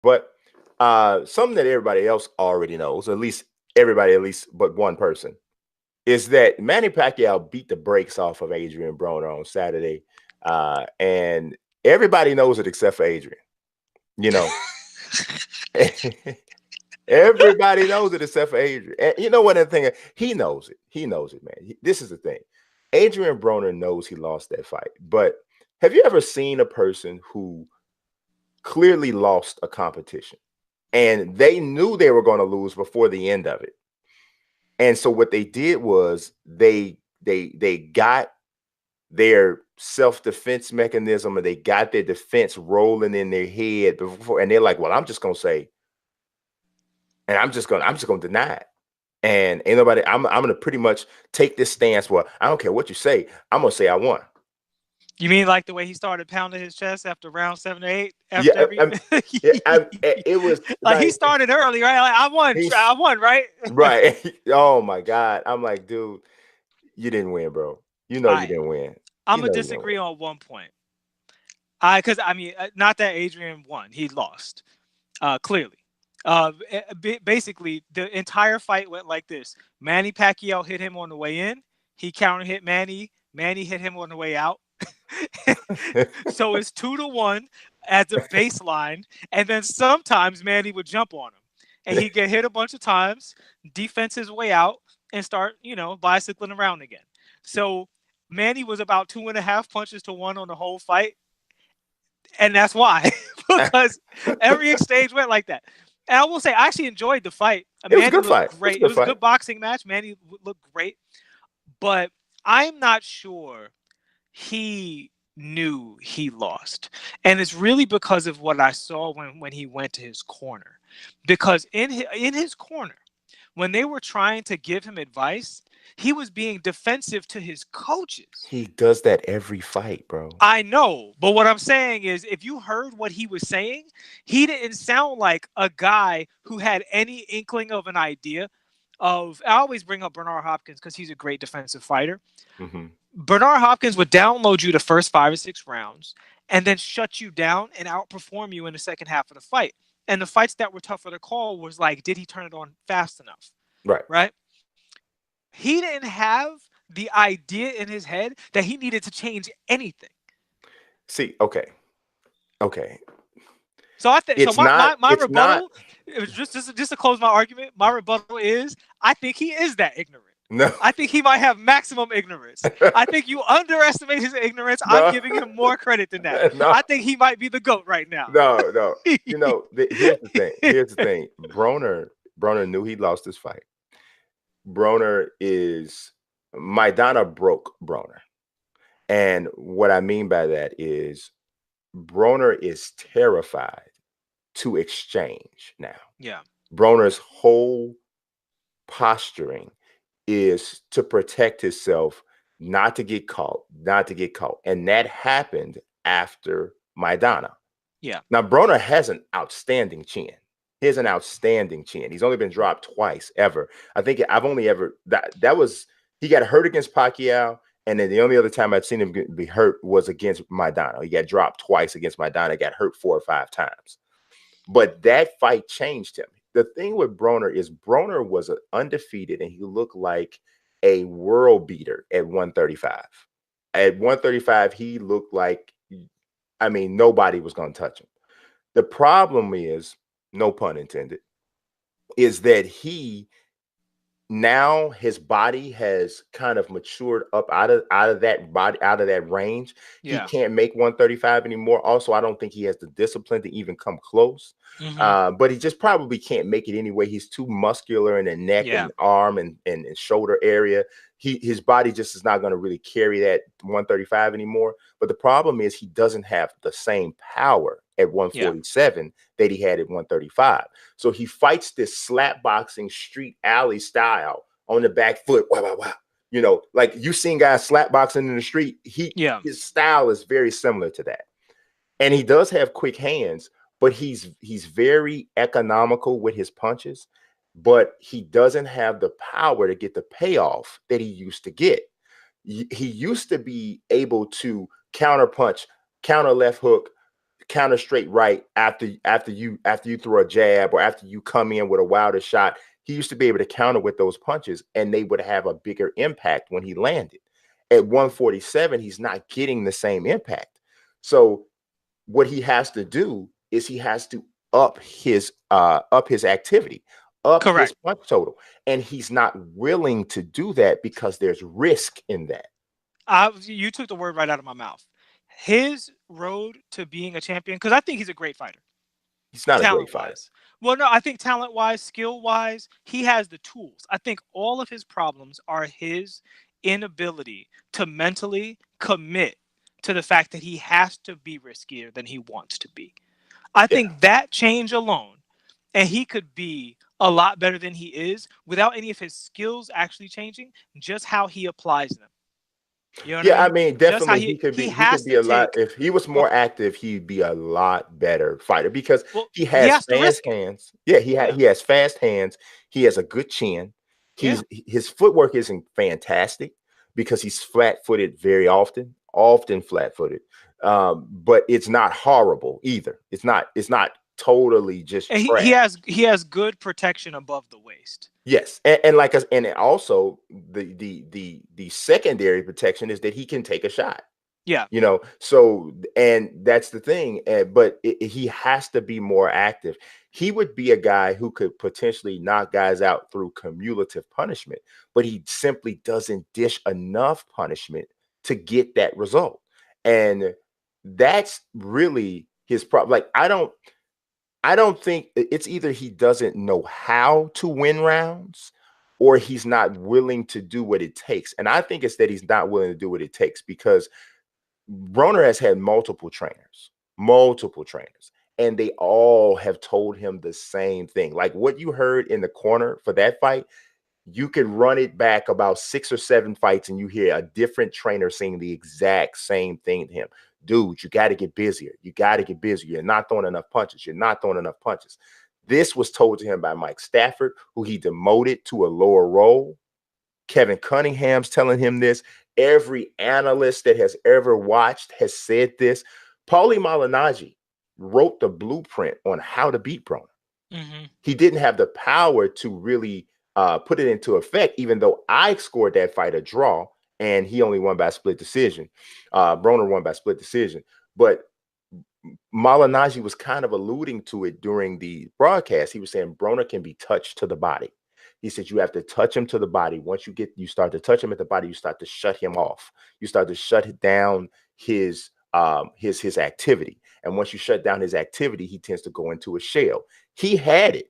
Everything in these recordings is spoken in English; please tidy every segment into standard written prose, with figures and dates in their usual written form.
But something that everybody else already knows, at least but one person, is that Manny Pacquiao beat the brakes off of Adrien Broner on Saturday. And everybody knows it except for Adrien. You know, everybody knows it except for Adrien. And you know what? The thing, he knows it. He knows it, man. This is the thing. Adrien Broner knows he lost that fight. But have you ever seen a person who clearly lost a competition and they knew they were going to lose before the end of it? And so what they did was they got their self-defense mechanism, and they got their defense rolling in their head before, and they're like, well, I'm just gonna say, and I'm just gonna deny it. And ain't nobody, I'm gonna pretty much take this stance. Well, I don't care what you say, I'm gonna say I won. You mean like the way he started pounding his chest after round 7 or 8? After it was like he started early, right? Like I won, right? Right. Oh my God. I'm like, dude, you didn't win, bro. You know you didn't win. I'm gonna disagree on one point. Because I mean, not that Adrien won, he lost. Clearly. Basically, the entire fight went like this: Manny Pacquiao hit him on the way in, he counter hit Manny. Manny hit him on the way out. So it's 2-1 as a baseline, and then sometimes Manny would jump on him, and he'd get hit a bunch of times, defense his way out, and start, bicycling around again. So Manny was about 2.5 punches to 1 on the whole fight, and that's why, because every exchange went like that. And I will say, I actually enjoyed the fight. It was a good fight. Great. It was a good boxing match. Manny looked great, but I'm not sure he knew he lost. And it's really because of what I saw when he went to his corner. Because in his corner, when they were trying to give him advice, he was being defensive to his coaches. He does that every fight, bro. I know. But what I'm saying is, if you heard what he was saying, he didn't sound like a guy who had any inkling of an idea of, I always bring up Bernard Hopkins because he's a great defensive fighter. Mm-hmm. Bernard Hopkins would download you the first 5 or 6 rounds and then shut you down and outperform you in the second half of the fight. And the fights that were tougher to call was like, did he turn it on fast enough? Right. He didn't have the idea in his head that he needed to change anything. See, okay. So I think my rebuttal, just to close my argument, my rebuttal is I think he is that ignorant. No. I think he might have maximum ignorance. I think you underestimate his ignorance. No. I'm giving him more credit than that. No. I think he might be the GOAT right now. No. Here's the thing. Broner knew he lost his fight. Maidana broke Broner. And what I mean by that is Broner is terrified to exchange now. Yeah. Broner's whole posturing is to protect himself, not to get caught. And that happened after Maidana. Yeah. Now, Broner has an outstanding chin. He has an outstanding chin. He's only been dropped twice ever. I think I've only ever, he got hurt against Pacquiao, and then the only other time I've seen him be hurt was against Maidana. He got dropped twice against Maidana, got hurt 4 or 5 times. But that fight changed him. The thing with Broner is Broner was undefeated, and he looked like a world beater at 135. At 135, he looked like, nobody was going to touch him. The problem is, no pun intended, is that now his body has kind of matured up out of that range. Yeah. He can't make 135 anymore. Also, I don't think he has the discipline to even come close. Mm-hmm. But he just probably can't make it anyway. He's too muscular in the neck and arm and shoulder area. His body just is not going to really carry that 135 anymore. But the problem is he doesn't have the same power at 147 that he had at 135. So he fights this slap boxing street alley style on the back foot. Wow. Like you've seen guys slap boxing in the street. His style is very similar to that. And he does have quick hands, but he's very economical with his punches, but he doesn't have the power to get the payoff that he used to get. He used to be able to counter punch, counter left hook, counter straight right after you throw a jab or after you come in with a wilder shot. He used to be able to counter with those punches, and they would have a bigger impact when he landed. At 147, he's not getting the same impact. So what he has to do is he has to up his activity, up his punch total, and he's not willing to do that because there's risk in that. You took the word right out of my mouth. His road to being a champion, because I think he's a great fighter. He's not a great fighter. Well, no, I think talent-wise, skill-wise, he has the tools. I think all of his problems are his inability to mentally commit to the fact that he has to be riskier than he wants to be. I think that change alone, and he could be a lot better than he is without any of his skills actually changing, just how he applies them. You know I mean, definitely he could be a lot. If he was more active, he'd be a lot better fighter because he has fast hands. Yeah, he has fast hands. He has a good chin. His footwork isn't fantastic because he's flat-footed very often flat-footed. But it's not horrible either. It's not totally just and he has good protection above the waist. Yes, and also the secondary protection is that he can take a shot. Yeah, so and that's the thing. But he has to be more active. He would be a guy who could potentially knock guys out through cumulative punishment, but he simply doesn't dish enough punishment to get that result, and that's really his problem. Like I don't think it's either he doesn't know how to win rounds or he's not willing to do what it takes. And I think it's that he's not willing to do what it takes because Broner has had multiple trainers, and they all have told him the same thing. Like what you heard in the corner for that fight, you could run it back about 6 or 7 fights and you hear a different trainer saying the exact same thing to him. Dude, you got to get busier. You got to get busier. You're not throwing enough punches. You're not throwing enough punches. This was told to him by Mike Stafford, who he demoted to a lower role. Kevin Cunningham's telling him this. Every analyst that has ever watched has said this. Paulie Malignaggi wrote the blueprint on how to beat Broner. He didn't have the power to really put it into effect, even though I scored that fight a draw. And he only won by split decision. Broner won by split decision. But Malignaggi was kind of alluding to it during the broadcast. He was saying Broner can be touched to the body. He said you have to touch him to the body. Once you start to touch him at the body, you start to shut him off. You start to shut down his activity. And once you shut down his activity, he tends to go into a shell. He had it.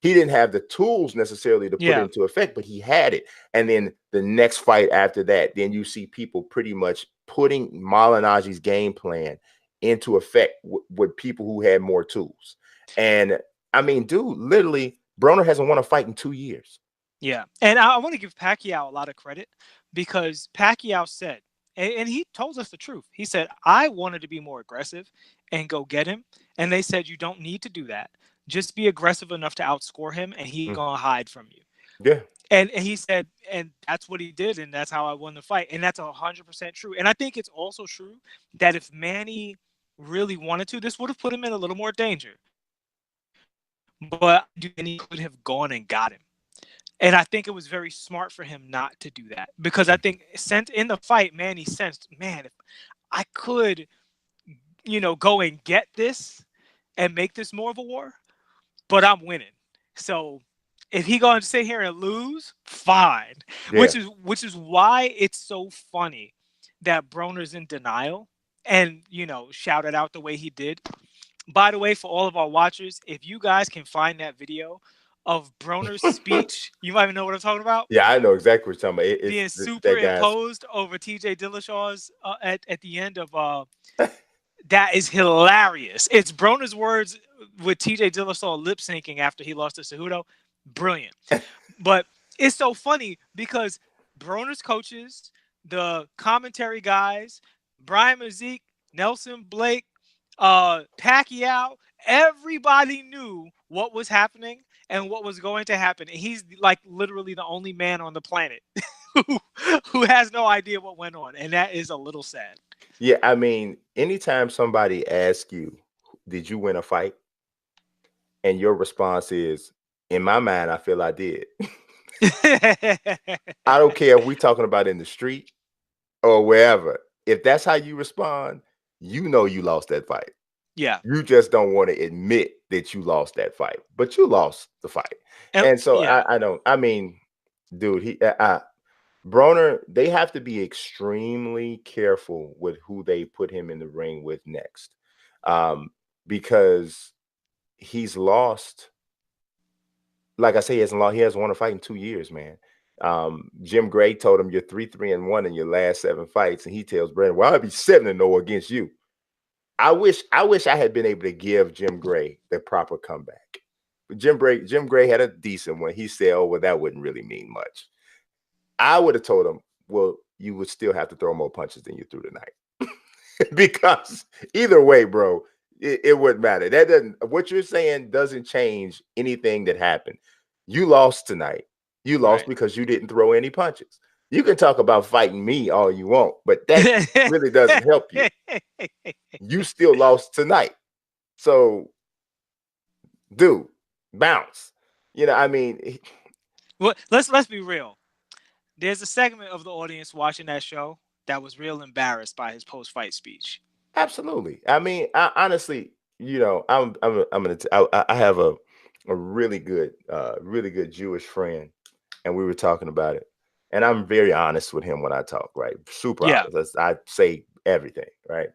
He didn't have the tools necessarily to put it into effect, but he had it. And then the next fight after that, then you see people pretty much putting Malignaggi's game plan into effect with people who had more tools. And I mean, dude, literally, Broner hasn't won a fight in 2 years. Yeah. And I want to give Pacquiao a lot of credit because Pacquiao said, and he told us the truth. He said, I wanted to be more aggressive and go get him. And they said, you don't need to do that. Just be aggressive enough to outscore him, and he's gonna hide from you. Yeah. And he said, and that's what he did, and that's how I won the fight. And that's 100% true. And I think it's also true that if Manny really wanted to, this would have put him in a little more danger. But he could have gone and got him. And I think it was very smart for him not to do that. Because I think in the fight, Manny sensed, man, if I could, go and get this and make this more of a war, but I'm winning. So if he going to sit here and lose, fine. Yeah. Which is why it's so funny that Broner's in denial and, shouted out the way he did. By the way, for all of our watchers, if you guys can find that video of Broner's speech, you might even know what I'm talking about. Yeah, I know exactly what you're talking about. Being superimposed over TJ Dillashaw's at the end of that is hilarious. It's Broner's words with TJ Dillashaw lip syncing after he lost to Cejudo. Brilliant. But it's so funny because Broner's coaches, the commentary guys, Brian Mazique, Nelson Blake, Pacquiao, everybody knew what was happening and what was going to happen. And he's like literally the only man on the planet who has no idea what went on, and that is a little sad. Yeah, I mean, anytime somebody asks you, "Did you win a fight?" and your response is, "In my mind, I feel I did." I don't care if we're talking about in the street or wherever. If that's how you respond, you know you lost that fight. Yeah. You just don't want to admit that you lost that fight, but you lost the fight. And so yeah. I don't. I mean, dude, Broner, they have to be extremely careful with who they put him in the ring with next, because he's lost. Like I say, he hasn't won a fight in 2 years, man. Jim Gray told him, "You're 3-1 in your last 7 fights," and he tells Brandon, "Well, I'll be 7-0 against you." I wish I had been able to give Jim Gray the proper comeback. But Jim Gray had a decent one. He said, "Oh, well, that wouldn't really mean much." I would have told him, "Well, you would still have to throw more punches than you threw tonight." Because either way, bro, it wouldn't matter. That doesn't, what you're saying doesn't change anything that happened. You lost tonight. You lost because you didn't throw any punches. You can talk about fighting me all you want, but that really doesn't help you. You still lost tonight. So, dude, bounce. You know, I mean, well, let's be real. There's a segment of the audience watching that show that was real embarrassed by his post-fight speech. Absolutely. I mean, honestly, you know, I have a really good Jewish friend, and we were talking about it. And I'm very honest with him when I talk, right? Super honest. I say everything, right?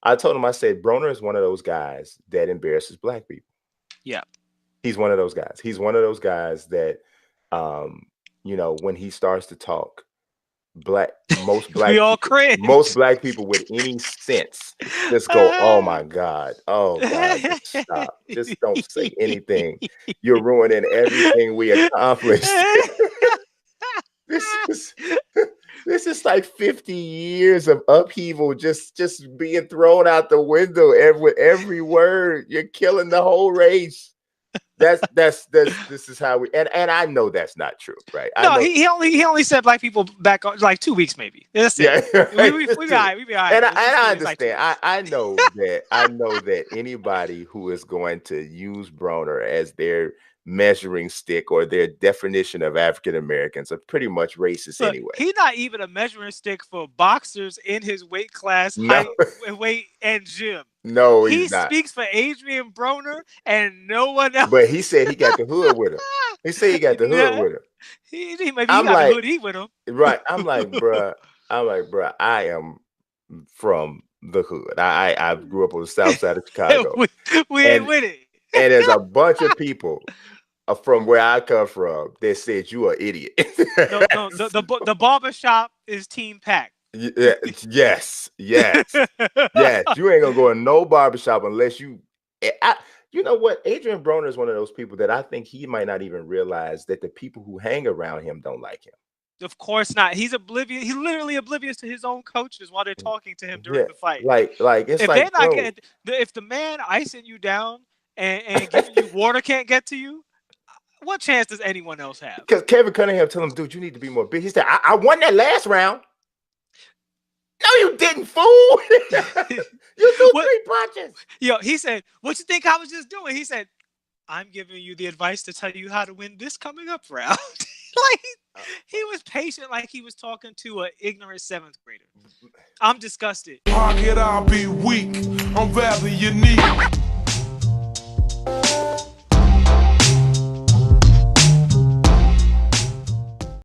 I told him, I said, Broner is one of those guys that embarrasses black people. Yeah. He's one of those guys. He's one of those guys that, you know, when he starts to talk, most black people with any sense just go, "Oh my God, oh God, just stop. Just don't say anything. You're ruining everything we accomplished." This is like 50 years of upheaval just being thrown out the window with every word. You're killing the whole race. This is how we, and I know that's not true, right? No, he only said black people back on like 2 weeks maybe. That's it. Yeah, we be all right. And I understand. Like I know that anybody who is going to use Broner as their measuring stick or their definition of African Americans are pretty much racist anyway. He's not even a measuring stick for boxers in his weight class, height, weight, and gym. No, he's not. He speaks for Adrien Broner and no one else. But he said he got the hood with him. He said he got the hood with him. Maybe he got the hoodie with him. Right. I'm like, bruh, I am from the hood. I grew up on the south side of Chicago. we ain't with it. And there's a bunch of people from where I come from that said you are an idiot. No, the barbershop is team packed. Yes. You ain't gonna go in no barbershop unless you. You know what? Adrien Broner is one of those people that I think he might not even realize that the people who hang around him don't like him. Of course not. He's oblivious. He's literally oblivious to his own coaches while they're talking to him during the fight. Like it's if like, they're not getting, if the man icing you down and giving you water can't get to you, what chance does anyone else have? Because Kevin Cunningham told him, "Dude, you need to be more big." He said, I won that last round." No, you didn't, fool. You threw 3 punches. Yo, he said, "What you think I was just doing?" He said, "I'm giving you the advice to tell you how to win this coming up round." Like he was patient, like he was talking to an ignorant 7th grader. I'm disgusted. How could I be weak? I'm rather unique.